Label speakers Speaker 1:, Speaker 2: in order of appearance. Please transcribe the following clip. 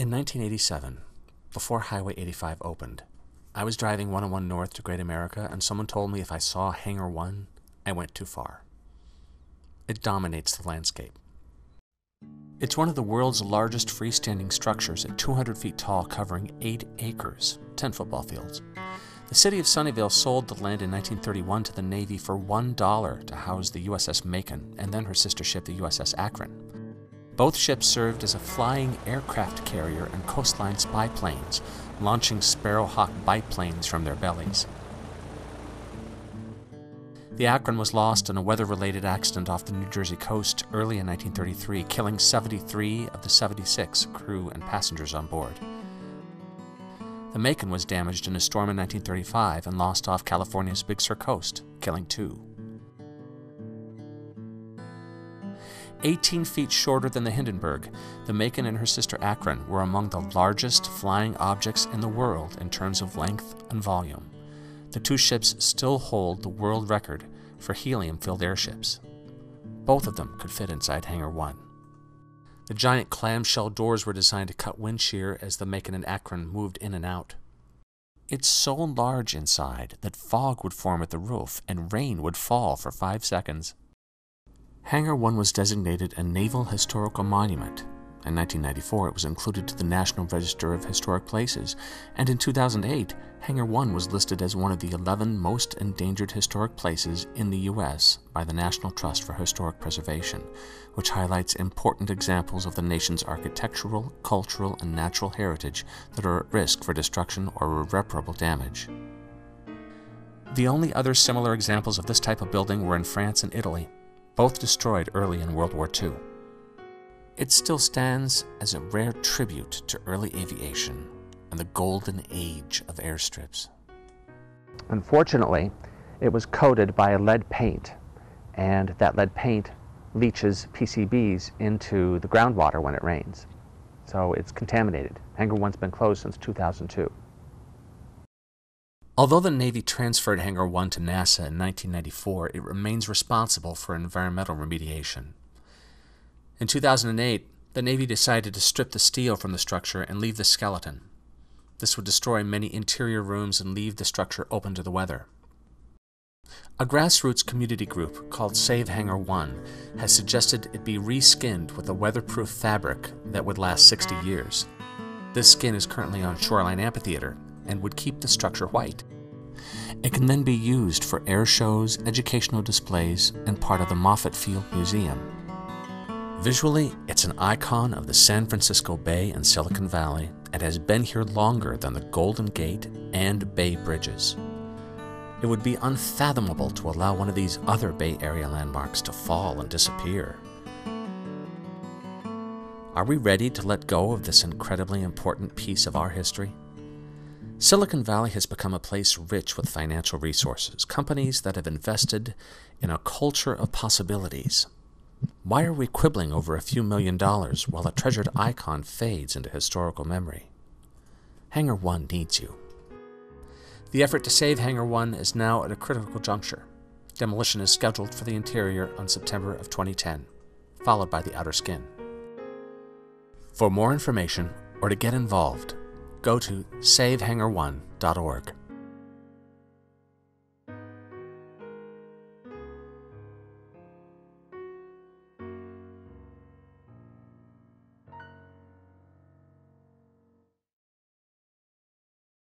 Speaker 1: In 1987, before Highway 85 opened, I was driving 101 North to Great America, and someone told me if I saw Hangar One, I went too far. It dominates the landscape. It's one of the world's largest freestanding structures at 200 feet tall, covering 8 acres, 10 football fields. The city of Sunnyvale sold the land in 1931 to the Navy for $1 to house the USS Macon and then her sister ship, the USS Akron. Both ships served as a flying aircraft carrier and coastline spy planes, launching Sparrowhawk biplanes from their bellies. The Akron was lost in a weather-related accident off the New Jersey coast early in 1933, killing 73 of the 76 crew and passengers on board. The Macon was damaged in a storm in 1935 and lost off California's Big Sur coast, killing 2. 18 feet shorter than the Hindenburg, the Macon and her sister Akron were among the largest flying objects in the world in terms of length and volume. The 2 ships still hold the world record for helium-filled airships. Both of them could fit inside Hangar One. The giant clamshell doors were designed to cut wind shear as the Macon and Akron moved in and out. It's so large inside that fog would form at the roof and rain would fall for 5 seconds. Hangar One was designated a Naval Historical Monument. In 1994, it was included to the National Register of Historic Places, and in 2008, Hangar One was listed as one of the 11 most endangered historic places in the U.S. by the National Trust for Historic Preservation, which highlights important examples of the nation's architectural, cultural, and natural heritage that are at risk for destruction or irreparable damage. The only other similar examples of this type of building were in France and Italy, both destroyed early in World War II. It still stands as a rare tribute to early aviation and the golden age of airstrips.
Speaker 2: Unfortunately, it was coated by a lead paint, and that lead paint leaches PCBs into the groundwater when it rains. So it's contaminated. Hangar One's been closed since 2002.
Speaker 1: Although the Navy transferred Hangar One to NASA in 1994, it remains responsible for environmental remediation. In 2008, the Navy decided to strip the steel from the structure and leave the skeleton. This would destroy many interior rooms and leave the structure open to the weather. A grassroots community group called Save Hangar One has suggested it be reskinned with a weatherproof fabric that would last 60 years. This skin is currently on Shoreline Amphitheater and would keep the structure white. It can then be used for air shows, educational displays, and part of the Moffett Field Museum. Visually, it's an icon of the San Francisco Bay and Silicon Valley and has been here longer than the Golden Gate and Bay Bridges. It would be unfathomable to allow one of these other Bay Area landmarks to fall and disappear. Are we ready to let go of this incredibly important piece of our history? Silicon Valley has become a place rich with financial resources, companies that have invested in a culture of possibilities. Why are we quibbling over a few $1 million while a treasured icon fades into historical memory? Hangar One needs you. The effort to save Hangar One is now at a critical juncture. Demolition is scheduled for the interior on September of 2010, followed by the outer skin. For more information or to get involved, go to savehangar1.org.